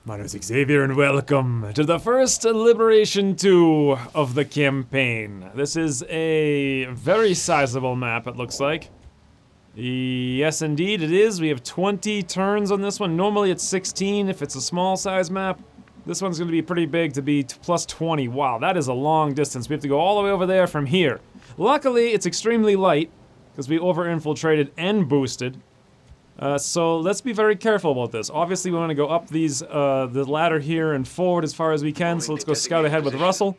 My name is Xavier and welcome to the first Liberation 2 of the campaign. This is a very sizable map, it looks like. Yes, indeed it is. We have 20 turns on this one. Normally it's 16 if it's a small size map. This one's going to be pretty big to be plus 20. Wow, that is a long distance. We have to go all the way over there from here. Luckily, it's extremely light because we over-infiltrated and boosted. So let's be very careful about this. Obviously, we want to go up these, the ladder here and forward as far as we can, so let's go scout ahead with Russell.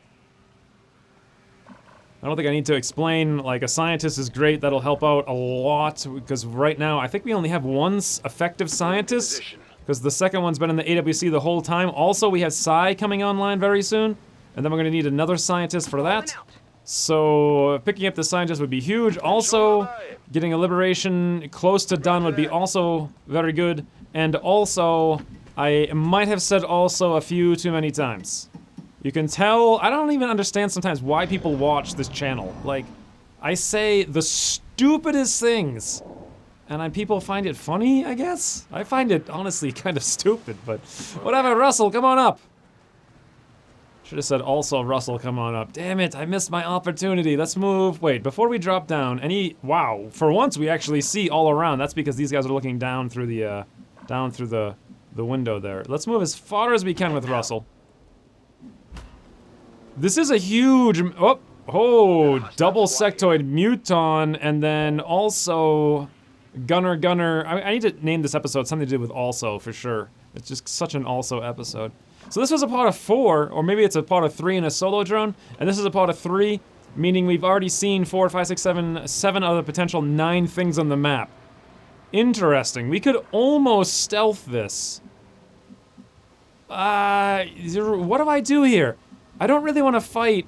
I don't think I need to explain, like, a scientist is great, that'll help out a lot, because right now, I think we only have one effective scientist, because the second one's been in the AWC the whole time. Also, we have Psy coming online very soon, and then we're going to need another scientist for that. So, picking up the scientist would be huge. Also, getting a liberation close to done would be also very good. And also, I might have said also a few too many times. You can tell, I don't even understand sometimes why people watch this channel. Like, I say the stupidest things, and people find it funny, I guess? I find it, honestly, kind of stupid, but whatever. Russell, come on up. Should have said also, Russell, come on up. Damn it, I missed my opportunity. Let's move. Wait, before we drop down, wow, for once we actually see all around. That's because these guys are looking down through the, the window there. Let's move as far as we can with Russell. This is a huge, double sectoid muton, and then also gunner. I need to name this episode something to do with also, for sure. It's just such an also episode. So this was a part of 4, or maybe it's a part of 3 in a solo drone, and this is a part of 3, meaning we've already seen 4, 5, 6, 7 of the potential 9 things on the map. Interesting. We could almost stealth this. What do I do here? I don't really want to fight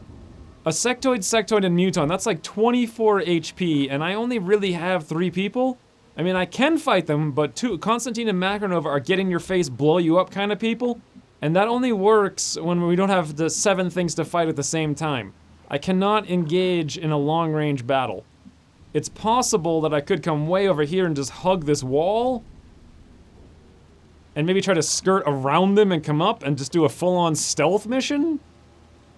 a sectoid, and muton. That's like 24 HP, and I only really have 3 people. I mean, I can fight them, but Constantine and Macronova are get in your face, blow you up kind of people. And that only works when we don't have the 7 things to fight at the same time. I cannot engage in a long-range battle. It's possible that I could come way over here and just hug this wall, and maybe try to skirt around them and come up and just do a full-on stealth mission?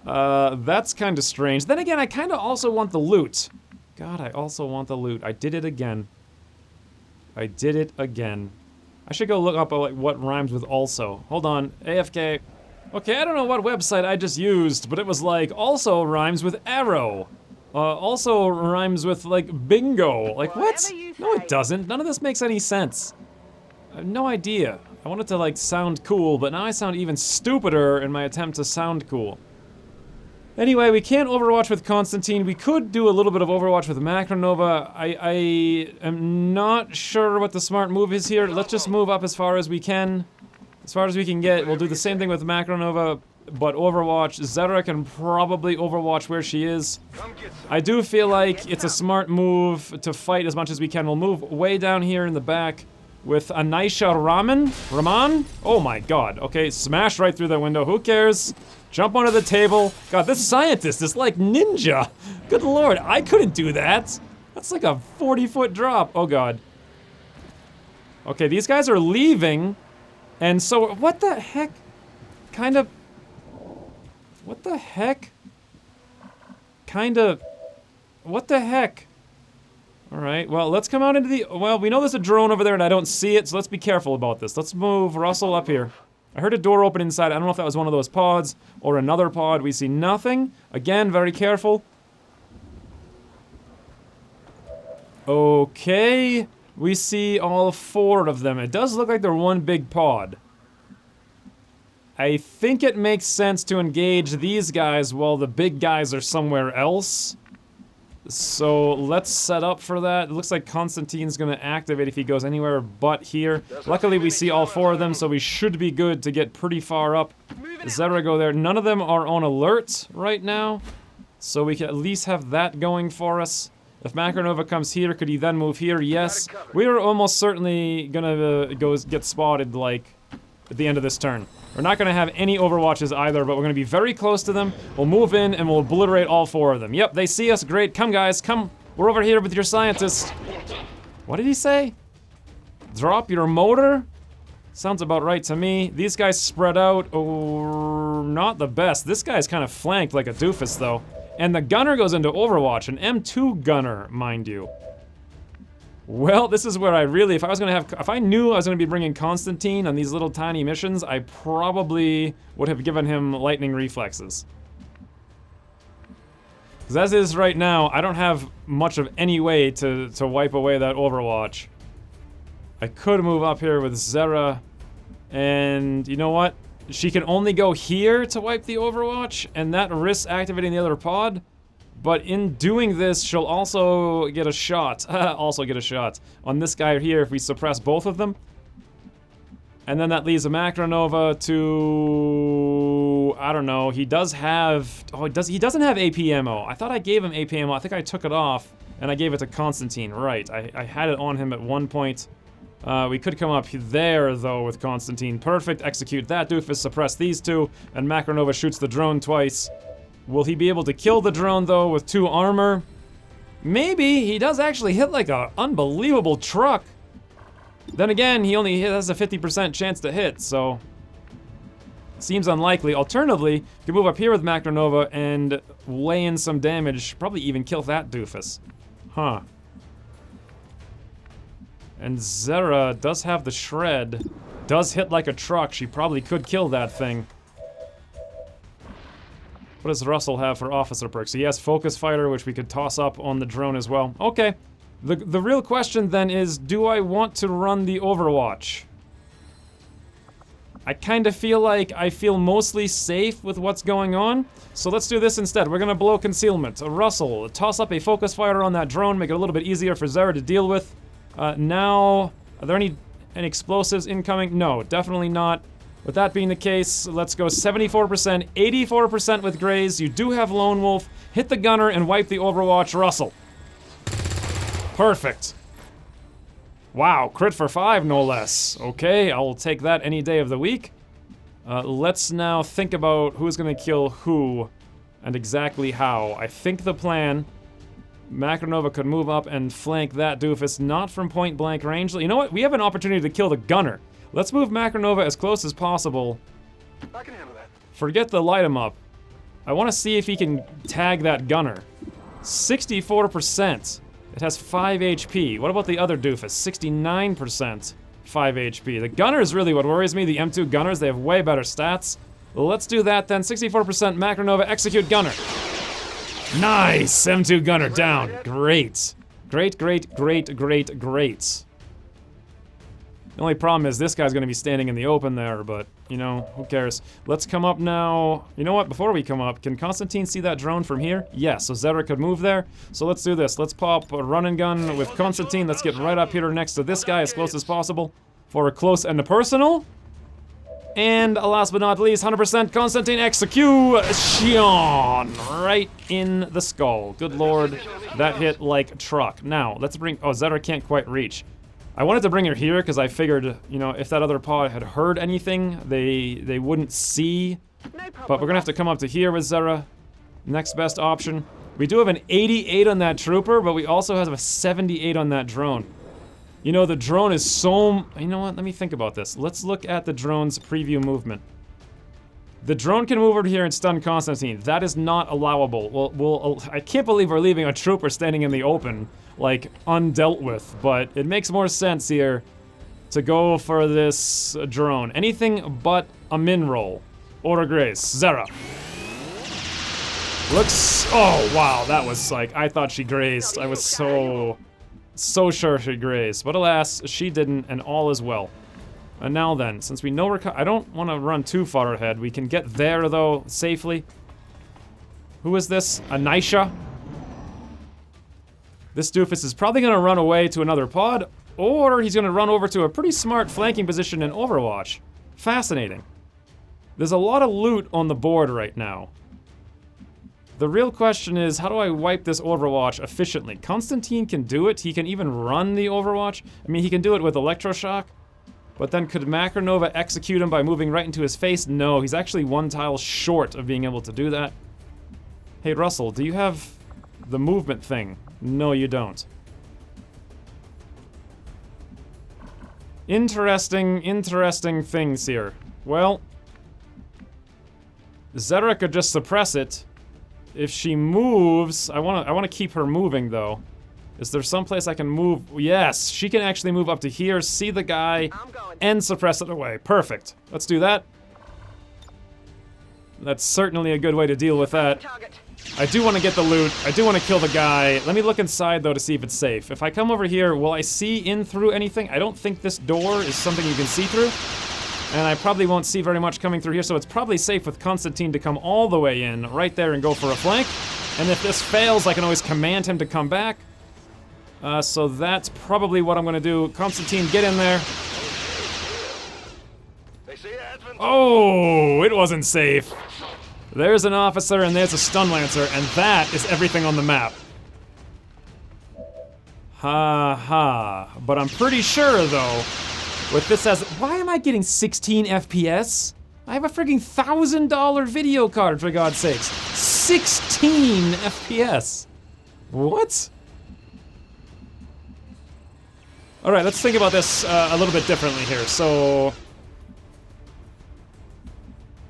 That's kind of strange. Then again, I kind of also want the loot. God, I also want the loot. I did it again. I did it again. I should go look up like what rhymes with also. Hold on, AFK. Okay, I don't know what website I just used, but it was like also rhymes with arrow. Also rhymes with like bingo. Like what? No, it doesn't. None of this makes any sense. I have no idea. I wanted to like sound cool, but now I sound even stupider in my attempt to sound cool. Anyway, we can't Overwatch with Constantine. We could do a little bit of Overwatch with Macronova. I am not sure what the smart move is here. Let's just move up as far as we can. As far as we can get. We'll do the same thing with Macronova, but Overwatch. Zera can probably Overwatch where she is. I do feel like it's a smart move to fight as much as we can. We'll move way down here in the back with Anisha Raman? Oh my god. Okay, smash right through that window. Who cares? Jump onto the table. God, this scientist is like ninja. Good lord, I couldn't do that. That's like a 40-foot drop. Oh god. Okay, these guys are leaving. And so, what the heck? What the heck? What the heck? Alright, well, let's come out into the... Well, we know there's a drone over there and I don't see it, so let's be careful about this. Let's move Russell up here. I heard a door open inside. I don't know if that was one of those pods or another pod. We see nothing. Again, very careful. Okay. We see all 4 of them. It does look like they're one big pod. I think it makes sense to engage these guys while the big guys are somewhere else. So let's set up for that. It looks like Constantine's gonna activate if he goes anywhere but here. Luckily we see all 4 of them, so we should be good to get pretty far up. Zera go there. None of them are on alert right now, so we can at least have that going for us. If Macronova comes here, could he then move here? Yes. We are almost certainly gonna get spotted, like, at the end of this turn. We're not gonna have any Overwatches either, but we're gonna be very close to them. We'll move in and we'll obliterate all 4 of them. Yep, they see us, great. Come guys, come. We're over here with your scientist. What did he say? Drop your motor? Sounds about right to me. These guys spread out. Oh, not the best. This guy's kind of flanked like a doofus, though. And the gunner goes into Overwatch, an M2 gunner, mind you. Well, this is where I really, if I knew I was gonna be bringing Constantine on these little tiny missions, I probably would have given him lightning reflexes. Because as is right now, I don't have much of any way to wipe away that Overwatch. I could move up here with Zera, and you know what? She can only go here to wipe the Overwatch, and that risks activating the other pod. But in doing this, she'll also get a shot. On this guy here if we suppress both of them. And then that leaves a Macronova to... I don't know, he does have... Oh, he doesn't have AP ammo. I thought I gave him AP ammo. I think I took it off, and I gave it to Constantine. Right, I had it on him at one point. We could come up there, though, with Constantine. Perfect, execute that doofus, suppress these two, and Macronova shoots the drone twice. Will he be able to kill the drone, though, with 2 armor? Maybe. He does actually hit like an unbelievable truck. Then again, he only has a 50% chance to hit, so... Seems unlikely. Alternatively, you can move up here with Macronova and lay in some damage. Probably even kill that doofus. Huh. And Zera does have the shred. Does hit like a truck. She probably could kill that thing. What does Russell have for officer perks? He has Focus Fighter, which we could toss up on the drone as well. Okay. The real question then is, do I want to run the Overwatch? I kind of feel like I feel mostly safe with what's going on. So let's do this instead. We're gonna blow concealment. Russell, toss up a Focus Fighter on that drone, make it a little bit easier for Zera to deal with. Now, are there any explosives incoming? No, definitely not. With that being the case, let's go 74%, 84% with Grays. You do have Lone Wolf. Hit the gunner and wipe the Overwatch. Russell. Perfect. Wow, crit for 5, no less. Okay, I'll take that any day of the week. Let's now think about who's gonna kill who and exactly how. I think the plan... Macronova could move up and flank that doofus, not from point blank range. You know what? We have an opportunity to kill the gunner. Let's move Macronova as close as possible. I can handle that. Forget the light him up. I want to see if he can tag that gunner. 64%. It has 5 HP. What about the other doofus? 69%. 5 HP. The gunner is really what worries me. The M2 gunners, they have way better stats. Well, let's do that then. 64% Macronova, execute gunner. Nice! M2 gunner down. Great. Great, great, great, great, great. The only problem is this guy's gonna be standing in the open there, but, you know, who cares? Let's come up now. You know what? Before we come up, can Constantine see that drone from here? Yes, so Zera could move there. So let's do this. Let's pop a run and gun with Constantine. Let's get right up here next to this guy as close as possible for a close and a personal. And last but not least, 100% Constantine execution right in the skull. Good lord, that hit like truck. Now, let's bring, oh, Zera can't quite reach. I wanted to bring her here because I figured, you know, if that other pod had heard anything, they wouldn't see. But we're gonna have to come up to here with Zera. Next best option. We do have an 88 on that trooper, but we also have a 78 on that drone. You know, the drone is so... You know what? Let me think about this. Let's look at the drone's preview movement. The drone can move over here and stun Constantine. That is not allowable. Well, I can't believe we're leaving a trooper standing in the open, like, undealt with. But it makes more sense here to go for this drone. Anything but a min roll. Order Grace. Zera. Looks... Oh, wow. That was like... I thought she grazed. I was so sure she grazed. But alas, she didn't, and all is well. And now then, since we know we're... I don't want to run too far ahead. We can get there, though, safely. Who is this? Anisha? This doofus is probably going to run away to another pod, or he's going to run over to a pretty smart flanking position in Overwatch. Fascinating. There's a lot of loot on the board right now. The real question is, how do I wipe this Overwatch efficiently? Constantine can do it. He can even run the Overwatch. I mean, he can do it with Electroshock. But then could Macronova execute him by moving right into his face? No, he's actually one tile short of being able to do that. Hey, Russell, do you have the movement thing? No, you don't. Interesting things here. Well, Zera could just suppress it. If she moves, I wanna keep her moving though. Is there some place I can move? Yes, she can actually move up to here, see the guy, and suppress it away. Perfect. Let's do that. That's certainly a good way to deal with that. I do want to get the loot. I do want to kill the guy. Let me look inside, though, to see if it's safe. If I come over here, will I see in through anything? I don't think this door is something you can see through. And I probably won't see very much coming through here, so it's probably safe with Constantine to come all the way in, right there, and go for a flank. And if this fails, I can always command him to come back. So that's probably what I'm going to do. Constantine, get in there. Oh, it wasn't safe. There's an officer and there's a stun lancer, and that is everything on the map. Ha ha. But I'm pretty sure, though, with this as— why am I getting 16 FPS? I have a frigging $1,000 video card, for God's sakes. 16 FPS. What? All right, let's think about this a little bit differently here. So,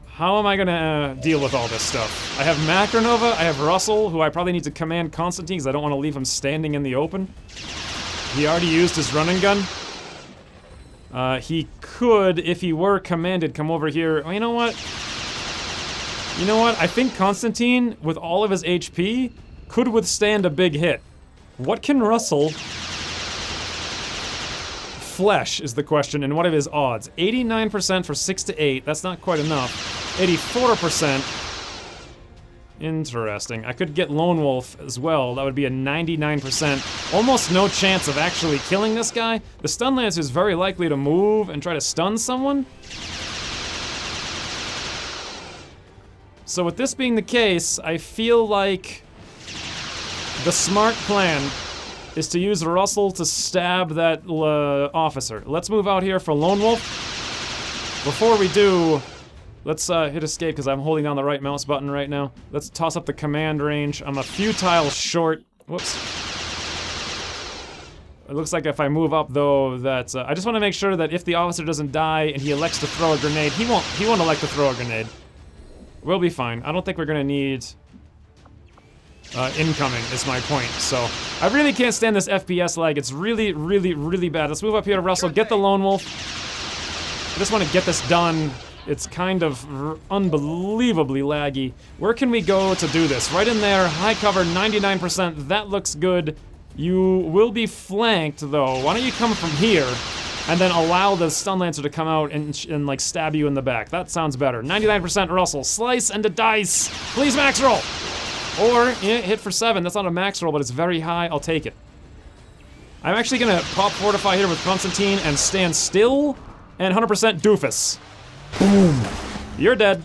how am I gonna deal with all this stuff? I have Macronova, I have Russell, who I probably need to command Constantine because I don't want to leave him standing in the open. He already used his running gun. He could, if he were commanded, come over here. Oh, you know what? You know what? I think Constantine, with all of his HP, could withstand a big hit. What can Russell flesh is the question, and what are his odds? 89% for 6 to 8. That's not quite enough. 84%. Interesting. I could get Lone Wolf as well. That would be a 99%. Almost no chance of actually killing this guy. The Stun Lancer is very likely to move and try to stun someone. So with this being the case, I feel like the smart plan is to use Russell to stab that officer. Let's move out here for Lone Wolf. Before we do, let's hit escape because I'm holding down the right mouse button right now. Let's toss up the command range. I'm a few tiles short. Whoops. It looks like if I move up though, that I just want to make sure that if the officer doesn't die and he elects to throw a grenade, he won't elect to throw a grenade. We'll be fine. I don't think we're gonna need incoming is my point. So I really can't stand this FPS lag. It's really, really, really bad. Let's move up here to Russell. Get the Lone Wolf. I just want to get this done. It's kind of unbelievably laggy. Where can we go to do this? Right in there. High cover, 99%. That looks good. You will be flanked, though. Why don't you come from here and then allow the Stun Lancer to come out and like, stab you in the back. That sounds better. 99% Russell. Slice and a dice. Please max roll. Or, yeah, hit for 7. That's not a max roll, but it's very high. I'll take it. I'm actually gonna pop Fortify here with Constantine and stand still and 100% doofus. Boom. You're dead.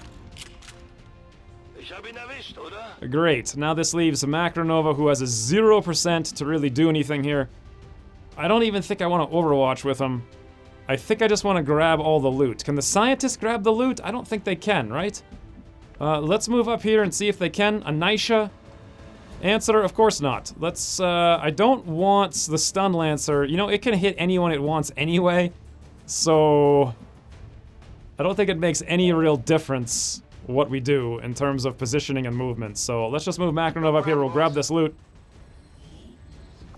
Great. Now this leaves Macronova, who has a 0% to really do anything here. I don't even think I want to Overwatch with him. I think I just want to grab all the loot. Can the scientists grab the loot? I don't think they can, right? Let's move up here and see if they can. Anisha. Answer, of course not. Let's, I don't want the Stun Lancer. You know, it can hit anyone it wants anyway. So, I don't think it makes any real difference what we do in terms of positioning and movement. So, let's just move Macronov up here. We'll grab this loot.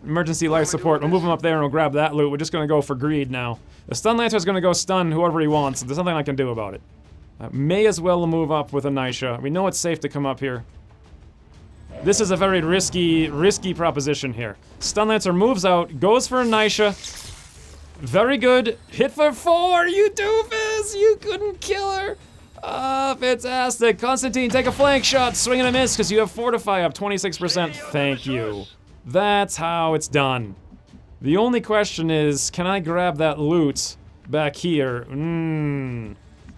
Emergency life support. We'll move him up there and we'll grab that loot. We're just gonna go for greed now. The Stun Lancer's gonna go stun whoever he wants. There's nothing I can do about it. May as well move up with Anisha. We know it's safe to come up here. This is a very risky proposition here. Stun Lancer moves out, goes for Anisha. Very good. Hit for 4, you doofus! You couldn't kill her! Ah, fantastic. Constantine, take a flank shot. Swing and a miss because you have Fortify up 26%. Thank you. That's how it's done. The only question is, can I grab that loot back here?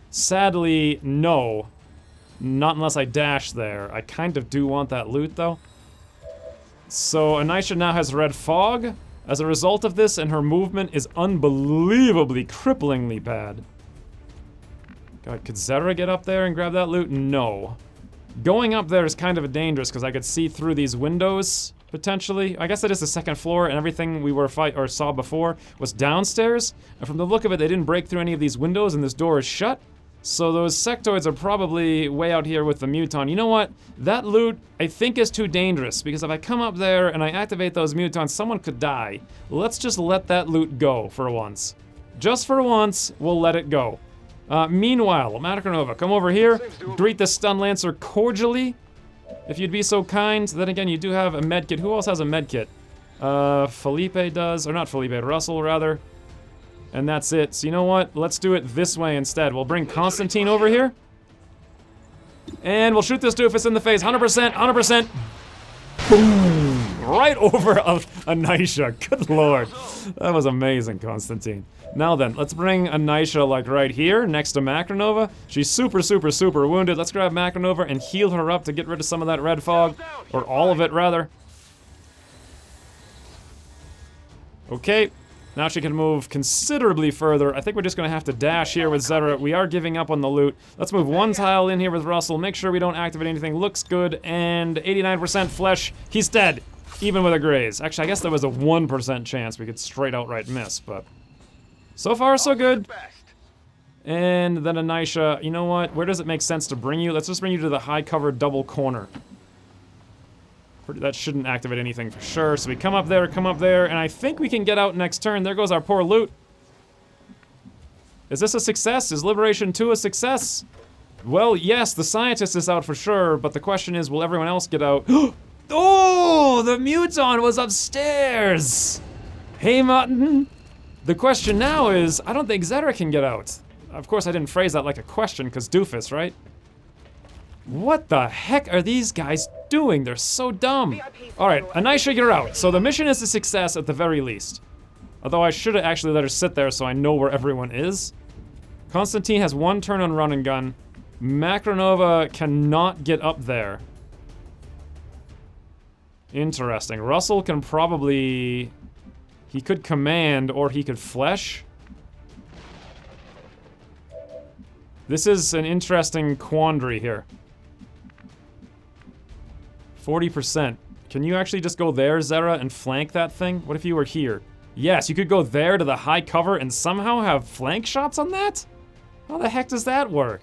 Sadly, no. Not unless I dash there. I kind of do want that loot, though. So, Anisha now has red fog. As a result of this, and her movement is unbelievably, cripplingly bad. God, could Zera get up there and grab that loot? No. Going up there is kind of dangerous, because I could see through these windows. potentially. I guess that is the second floor, and everything we were saw before was downstairs. And from the look of it, they didn't break through any of these windows, and this door is shut. So those sectoids are probably way out here with the muton. You know what? That loot, I think, is too dangerous, because if I come up there and I activate those mutons, someone could die. Let's just let that loot go for once. Just for once, we'll let it go. Meanwhile, Macronova, come over here. Greet the Stun Lancer cordially, if you'd be so kind. Then again, you do have a medkit. Who else has a medkit? Felipe does, or not Felipe, Russell rather. And that's it. So you know what? Let's do it this way instead. We'll bring Constantine over here. And we'll shoot this doofus in the face. 100%, 100%. Boom! Right over Anisha. Good lord. That was amazing, Constantine. Now then, let's bring Anisha, like, right here, next to Macronova. She's super, super, super wounded. Let's grab Macronova and heal her up to get rid of some of that red fog. Or all of it, rather. Okay. Now she can move considerably further. I think we're just gonna have to dash here with Zera. We are giving up on the loot. Let's move one tile in here with Russell. Make sure we don't activate anything. Looks good. And 89% flesh. He's dead. Even with a graze. Actually, I guess there was a 1% chance we could straight outright miss, but... so far, so good. And then Anisha, you know what? Where does it make sense to bring you? Let's just bring you to the high-covered double corner. That shouldn't activate anything for sure. So we come up there, and I think we can get out next turn. There goes our poor loot. Is this a success? Is Liberation 2 a success? Well, yes, the scientist is out for sure, but the question is, will everyone else get out? Oh, the muton was upstairs! Hey, Mutton. The question now is, I don't think Zera can get out. Of course, I didn't phrase that like a question, because doofus, right? What the heck are these guys doing? They're so dumb. Alright, Anisha, you're out. So the mission is a success at the very least. Although I should have actually let her sit there so I know where everyone is. Constantine has 1 turn on run and gun. Macronova cannot get up there. Interesting. Russell can probably... he could command, or he could flesh. This is an interesting quandary here. 40%. Can you actually just go there, Zera, and flank that thing? What if you were here? Yes, you could go there to the high cover and somehow have flank shots on that? How the heck does that work?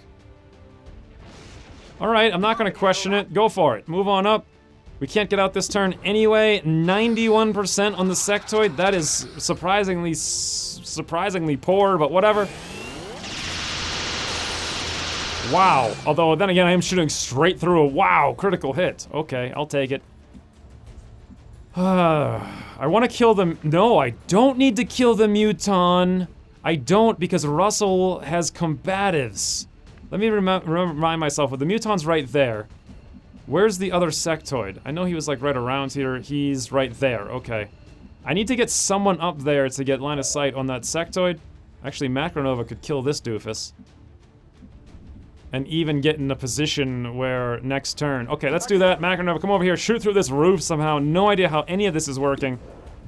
Alright, I'm not gonna question it. Go for it. Move on up. We can't get out this turn anyway. 91% on the sectoid. That is surprisingly poor, but whatever. Wow. Although, then again, I am shooting straight through a wow, critical hit. Okay, I'll take it. I want to kill them. No, I don't need to kill the muton. I don't, because Russell has combatives. Let me remind myself, the muton's right there. Where's the other sectoid? I know he was like right around here. He's right there. Okay. I need to get someone up there to get line of sight on that sectoid. Actually, Macronova could kill this doofus. And even get in a position where next turn... okay, let's do that. Macronova, come over here. Shoot through this roof somehow. No idea how any of this is working.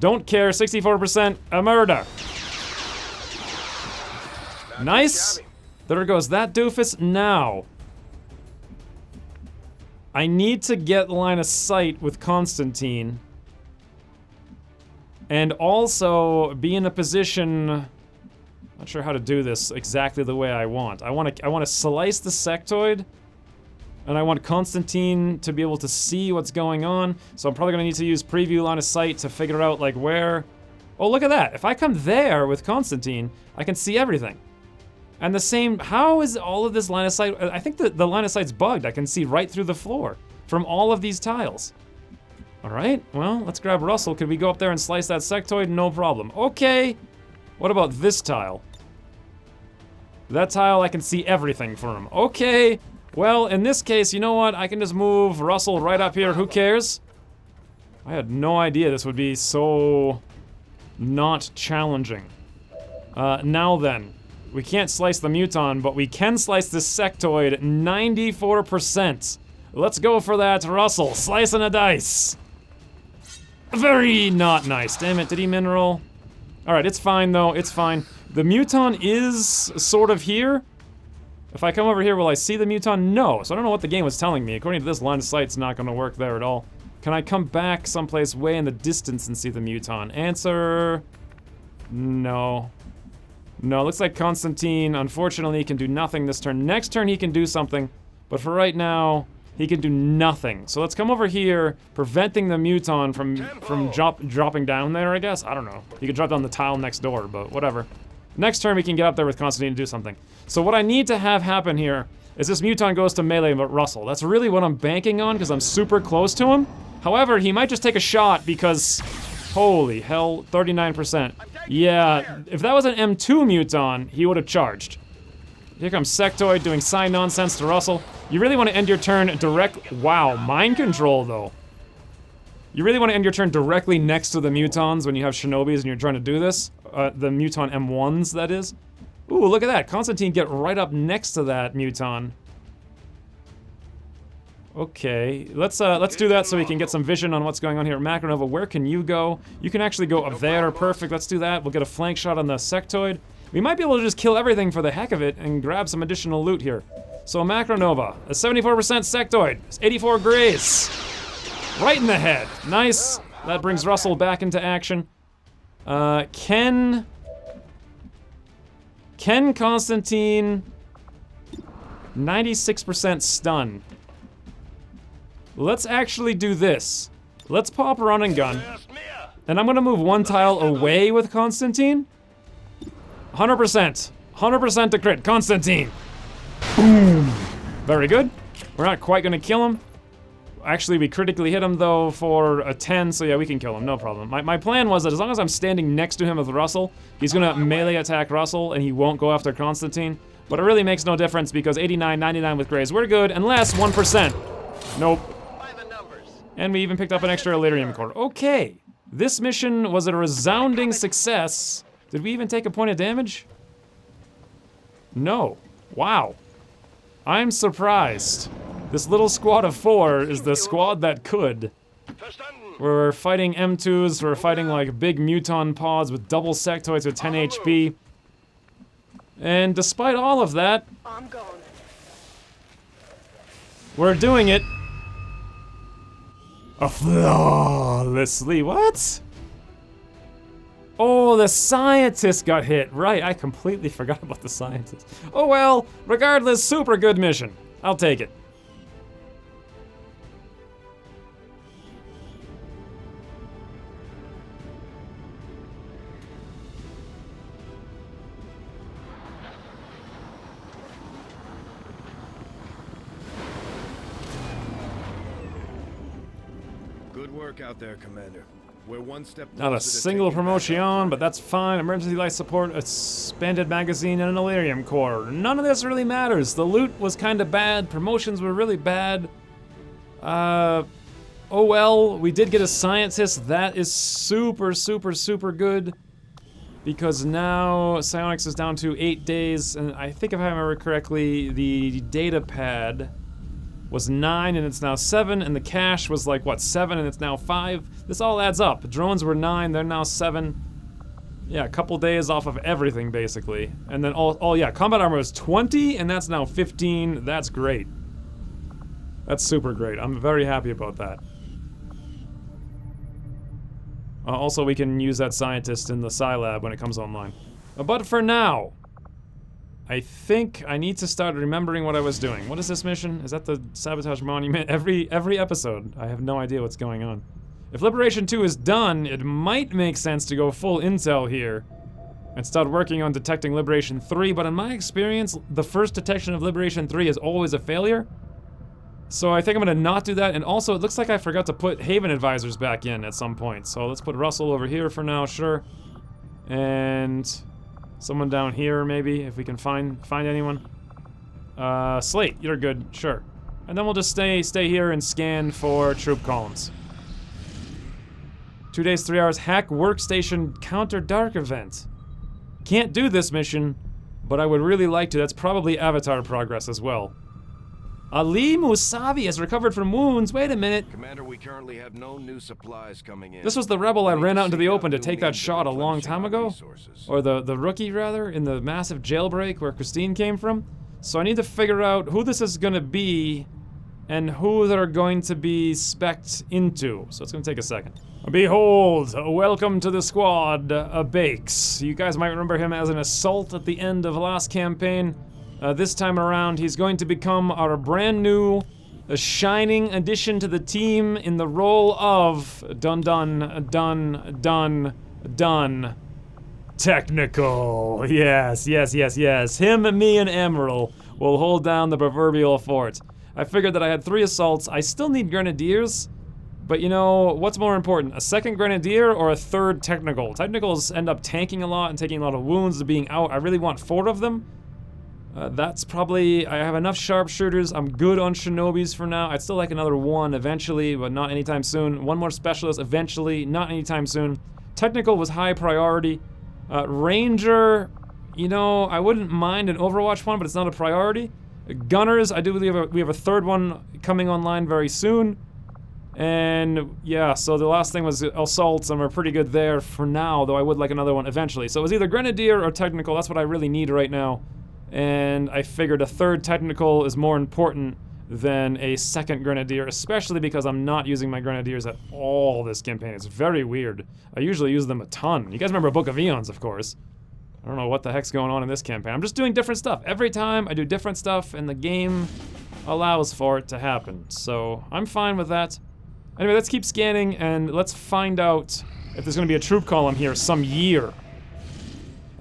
Don't care. 64%. A murder. Nice. There goes that doofus. Now... I need to get line of sight with Constantine. And also be in a position... not sure how to do this exactly the way I want. I want to slice the sectoid, and I want Constantine to be able to see what's going on. So I'm probably gonna need to use preview line of sight to figure out like where. Oh, look at that! If I come there with Constantine, I can see everything. And the same. How is all of this line of sight? I think the line of sight's bugged. I can see right through the floor from all of these tiles. All right. Well, let's grab Russell. Could we go up there and slice that sectoid? No problem. Okay. What about this tile? That tile, I can see everything from. Okay, well, in this case, you know what? I can just move Russell right up here. Who cares? I had no idea this would be so not challenging. Now then, we can't slice the muton, but we can slice this sectoid. 94%. Let's go for that, Russell. Slicing a dice. Very not nice. Damn it, did he mineral? Alright, it's fine though, it's fine. The muton is sort of here. If I come over here, will I see the muton? No, so I don't know what the game was telling me. According to this line of sight, it's not gonna work there at all. Can I come back someplace way in the distance and see the Muton? Answer... no. No, looks like Constantine, unfortunately, can do nothing this turn. Next turn he can do something, but for right now, he can do nothing. So let's come over here, preventing the Muton from dropping down there, I guess? I don't know. He could drop down the tile next door, but whatever. Next turn we can get up there with Constantine and do something. So what I need to have happen here is this Muton goes to melee but Russell. That's really what I'm banking on because I'm super close to him. However, he might just take a shot because, holy hell, 39%. Yeah, if that was an M2 Muton, he would have charged. Here comes Sectoid doing sign nonsense to Russell. You really want to end your turn direct, wow, mind control though. You really want to end your turn directly next to the Mutons when you have Shinobis and you're trying to do this. The Muton M1s, that is. Ooh, look at that. Constantine get right up next to that Muton. Okay, let's do that so we can get some vision on what's going on here. Macronova, where can you go? You can actually go up there, perfect, let's do that. We'll get a flank shot on the Sectoid. We might be able to just kill everything for the heck of it and grab some additional loot here. So Macronova, a 74% Sectoid, 84 Grace. Right in the head, nice. That brings Russell back into action. Can Constantine, 96% stun. Let's actually do this. Let's pop run and gun. And I'm gonna move one tile away with Constantine. 100%. 100% to crit. Constantine. Boom. Very good. We're not quite gonna kill him. Actually, we critically hit him though for a 10, so yeah, we can kill him, no problem. My plan was that as long as I'm standing next to him with Russell, he's gonna melee attack Russell and he won't go after Constantine. But it really makes no difference because 89, 99 with Grays, we're good, unless 1%. Nope. And we even picked up an extra Elerium core. Okay, this mission was a resounding success. Did we even take a point of damage? No. Wow. I'm surprised. This little squad of 4 is the squad that could. We're fighting M2s, we're fighting like big Muton pods with double Sectoids with 10 HP. And despite all of that, we're doing it flawlessly. What? Oh, the scientist got hit. Right, I completely forgot about the scientist. Oh well, regardless, super good mission. I'll take it. Out there, Commander. We're one step Not a single promotion, but that's fine. Emergency life support, a expanded magazine, and an Elerium core. None of this really matters. The loot was kind of bad. Promotions were really bad. Oh well, we did get a scientist. That is super, super, super good. Because now psionics is down to 8 days, and I think if I remember correctly, the data pad was 9 and it's now 7, and the cache was like, what, 7 and it's now 5? This all adds up. Drones were 9, they're now 7. Yeah, a couple days off of everything, basically. And then yeah, combat armor was 20, and that's now 15. That's great. That's super great. I'm very happy about that. Also, we can use that scientist in the Psi Lab when it comes online. But for now, I think I need to start remembering what I was doing. What is this mission? Is that the Sabotage Monument? Every episode, I have no idea what's going on. If Liberation 2 is done, it might make sense to go full intel here and start working on detecting Liberation 3, but in my experience, the first detection of Liberation 3 is always a failure. So I think I'm gonna not do that, and also it looks like I forgot to put Haven Advisors back in at some point. So let's put Russell over here for now, sure. And someone down here, maybe, if we can find anyone. Slate, you're good, sure. And then we'll just stay here and scan for troop columns. 2 days, 3 hours, hack workstation counter dark event. Can't do this mission, but I would really like to. That's probably Avatar progress as well. Ali Musavi has recovered from wounds. Wait a minute. Commander, we currently have no new supplies coming in. This was the rebel I ran out into the open to take that shot a long time ago. Or the rookie, rather, in the massive jailbreak where Christine came from. So I need to figure out who this is gonna be and who they're going to be spec'd into. So it's gonna take a second. Behold, welcome to the squad, Bakes. You guys might remember him as an assault at the end of last campaign. This time around, he's going to become our brand new, shining addition to the team in the role of dun technical. Yes. Him, me, and Emerald will hold down the proverbial fort. I figured that I had 3 assaults. I still need grenadiers, but you know, what's more important? A second grenadier or a third technical? Technicals end up tanking a lot and taking a lot of wounds, being out. I really want 4 of them. That's probably, I have enough sharpshooters. I'm good on shinobis for now. I'd still like another 1 eventually, but not anytime soon. 1 more specialist eventually, not anytime soon. Technical was high priority. Ranger, you know, I wouldn't mind an Overwatch one, but it's not a priority. Gunners, I do believe we have a 3rd one coming online very soon. And yeah, so the last thing was assaults, and we're pretty good there for now, though I would like another one eventually. So it was either grenadier or technical. That's what I really need right now. And I figured a 3rd technical is more important than a 2nd grenadier, especially because I'm not using my grenadiers at all this campaign. It's very weird. I usually use them a ton. You guys remember Book of Eons, of course. I don't know what the heck's going on in this campaign. I'm just doing different stuff. Every time I do different stuff, and the game allows for it to happen. So I'm fine with that. Anyway, let's keep scanning, and let's find out if there's gonna be a troop column here some year.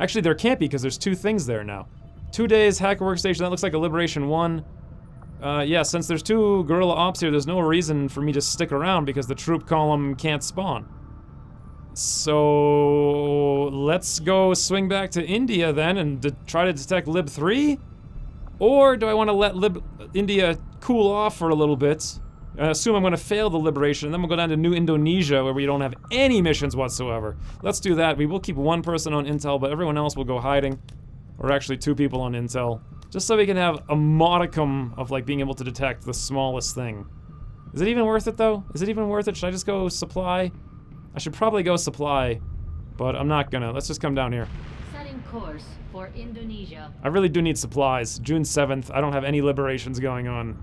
Actually, there can't be, because there's 2 things there now. 2 days, hacker workstation, that looks like a Liberation 1. Yeah, since there's 2 guerrilla ops here, there's no reason for me to stick around because the troop column can't spawn. So let's go swing back to India then and try to detect Lib 3? Or do I want to let India cool off for a little bit? I assume I'm going to fail the liberation, and then we'll go down to New Indonesia where we don't have any missions whatsoever. Let's do that. We will keep 1 person on intel, but everyone else will go hiding. Or actually 2 people on intel. Just so we can have a modicum of like being able to detect the smallest thing. Is it even worth it though? Is it even worth it? Should I just go supply? I should probably go supply, but I'm not gonna. Let's just come down here. Setting course for Indonesia. I really do need supplies. June 7th, I don't have any liberations going on.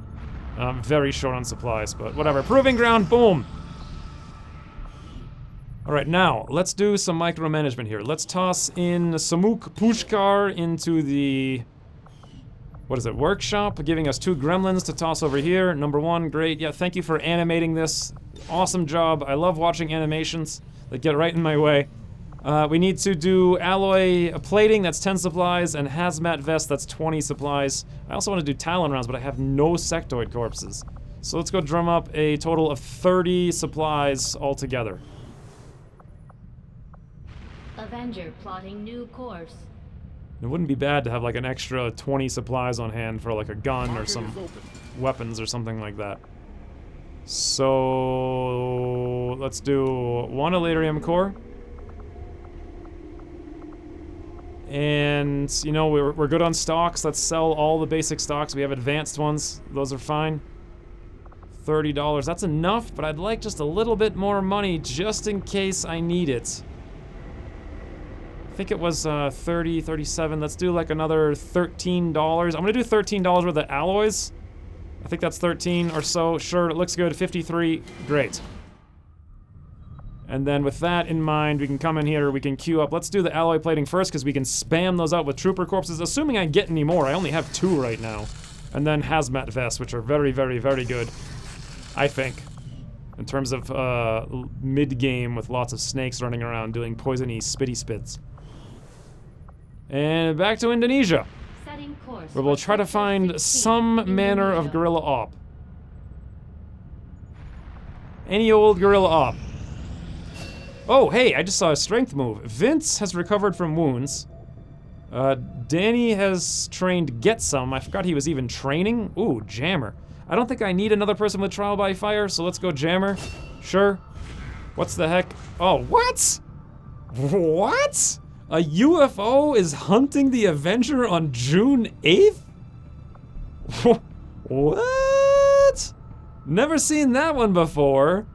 I'm very short on supplies, but whatever. Proving ground, boom! Alright, now, let's do some micromanagement here. Let's toss in Samuk Pushkar into the... what is it, workshop? Giving us 2 gremlins to toss over here. Number 1, great. Yeah, thank you for animating this. Awesome job. I love watching animations that get right in my way. We need to do alloy plating, that's 10 supplies, and hazmat vest, that's 20 supplies. I also want to do Talon rounds, but I have no sectoid corpses. So let's go drum up a total of 30 supplies altogether. Avenger plotting new course. It wouldn't be bad to have like an extra 20 supplies on hand for like a gun or some weapons or something like that. So let's do 1 Elarium core. And, you know, we're good on stocks. Let's sell all the basic stocks. We have advanced ones. Those are fine. $30. That's enough, but I'd like just a little bit more money just in case I need it. I think it was 30, 37. Let's do like another $13. I'm gonna do $13 worth of alloys. I think that's 13 or so. Sure, it looks good. 53. Great. And then with that in mind, we can come in here, we can queue up. Let's do the alloy plating first, because we can spam those out with trooper corpses, assuming I get any more. I only have 2 right now. And then hazmat vests, which are very, very, very good, I think. In terms of mid-game with lots of snakes running around doing poisony spitty spits. And back to Indonesia, where we'll try to find some manner of guerrilla op. Any old guerrilla op. Oh, hey, I just saw a strength move. Vince has recovered from wounds. Danny has trained Get Some. I forgot he was even training. Ooh, Jammer. I don't think I need another person with trial by fire, so let's go Jammer. Sure. What's the heck? Oh, what? What? A UFO is hunting the Avenger on June 8th? What? Never seen that one before.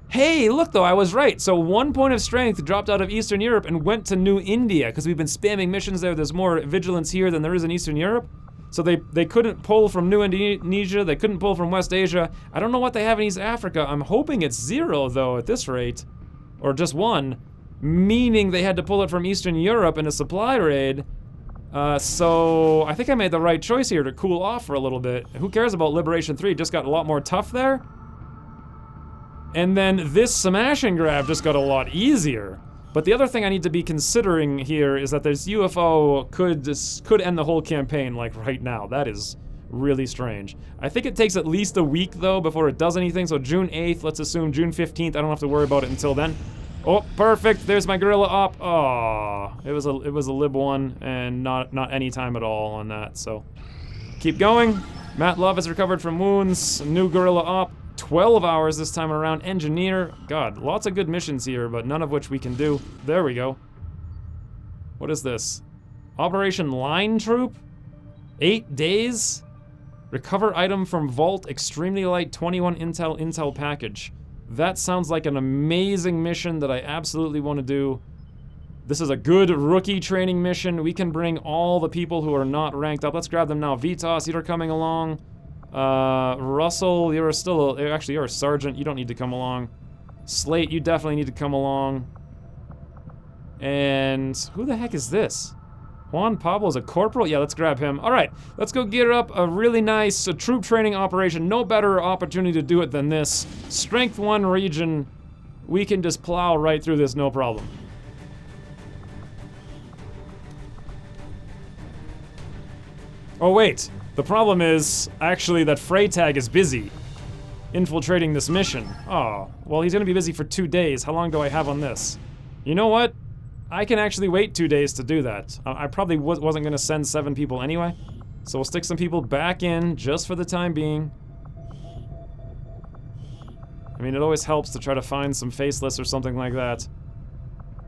Hey, look though, I was right. So 1 point of strength dropped out of Eastern Europe and went to New India, because we've been spamming missions there. There's more vigilance here than there is in Eastern Europe. So they couldn't pull from New Indonesia, they couldn't pull from West Asia. I don't know what they have in East Africa. I'm hoping it's 0 though at this rate. Or just 1. Meaning they had to pull it from Eastern Europe in a supply raid. So I think I made the right choice here to cool off for a little bit. Who cares about Liberation 3? Just got a lot more tough there. And then this smash and grab just got a lot easier. But the other thing I need to be considering here is that this UFO could end the whole campaign, like right now. That is really strange. I think it takes at least a week though before it does anything. So June 8th, let's assume June 15th. I don't have to worry about it until then. Oh, perfect. There's my gorilla op. Oh, it was a lib one and not any time at all on that. So keep going. Matt Love has recovered from wounds. New gorilla op. 12 hours this time around. Engineer. God, lots of good missions here, but none of which we can do. There we go. What is this? Operation Line Troop? 8 days? Recover item from vault. Extremely light 21 intel package. That sounds like an amazing mission that I absolutely want to do. This is a good rookie training mission. We can bring all the people who are not ranked up. Let's grab them now. Vitas, you're coming along. Russell, you're still actually you're a sergeant. You don't need to come along. Slate, you definitely need to come along. And who the heck is this? Juan Pablo's a corporal? Yeah, let's grab him. All right, let's go gear up a really nice troop training operation. No better opportunity to do it than this. Strength 1 region. We can just plow right through this, no problem. Oh, wait. The problem is, actually, that Freytag is busy infiltrating this mission. Oh, well, he's gonna be busy for 2 days. How long do I have on this? You know what? I can actually wait 2 days to do that. I probably wasn't gonna send 7 people anyway. So we'll stick some people back in just for the time being. I mean, it always helps to try to find some faceless or something like that.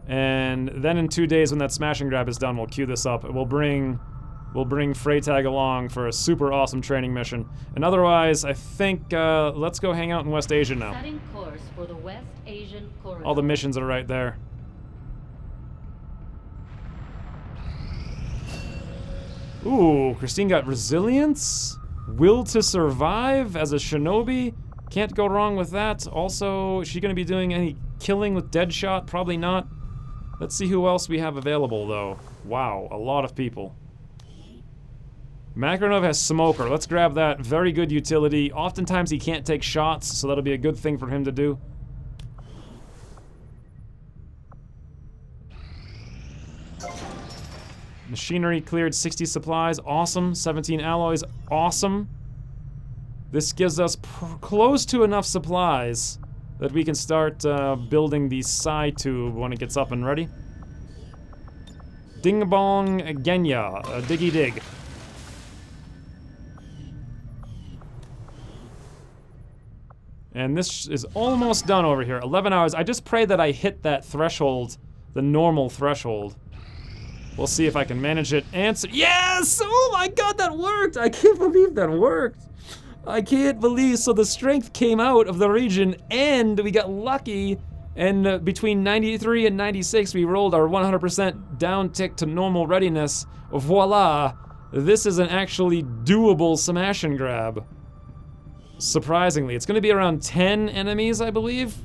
And then in 2 days when that smash and grab is done, we'll queue this up. We'll bring Freytag along for a super awesome training mission. And otherwise, I think, let's go hang out in West Asia now. Setting course for the West Asian corridor. All the missions are right there. Ooh, Christine got resilience, will to survive as a shinobi. Can't go wrong with that. Also, is she gonna be doing any killing with Deadshot? Probably not. Let's see who else we have available though. Wow, a lot of people. Makaronov has Smoker. Let's grab that. Very good utility. Oftentimes he can't take shots, so that'll be a good thing for him to do. Machinery cleared 60 supplies. Awesome. 17 alloys. Awesome. This gives us close to enough supplies that we can start building the Psi tube when it gets up and ready. Ding-bong Genya. Diggy dig. And this is almost done over here. 11 hours. I just pray that I hit that threshold, the normal threshold. We'll see if I can manage it. Answer. Yes! Oh my god, that worked! I can't believe that worked. I can't believe. So the strength came out of the region and we got lucky. And between 93 and 96, we rolled our 100% down tick to normal readiness. Voila! This is an actually doable smash and grab. Surprisingly, it's gonna be around 10 enemies, I believe.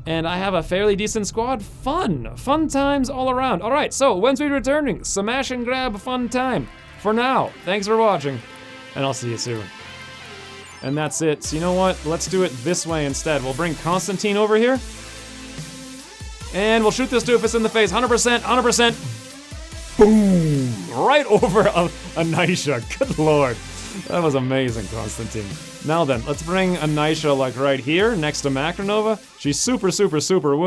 And I have a fairly decent squad. Fun times all around. All right, so when's we returning? Smash and grab fun time. For now, thanks for watching, and I'll see you soon. And that's it. So you know what? Let's do it this way instead. We'll bring Constantine over here. And we'll shoot this doofus in the face. 100%, 100%. Boom! Right over Anisha. Good lord. That was amazing, Constantine. Now then, let's bring Anisha like right here, next to Macronova. She's super wounded.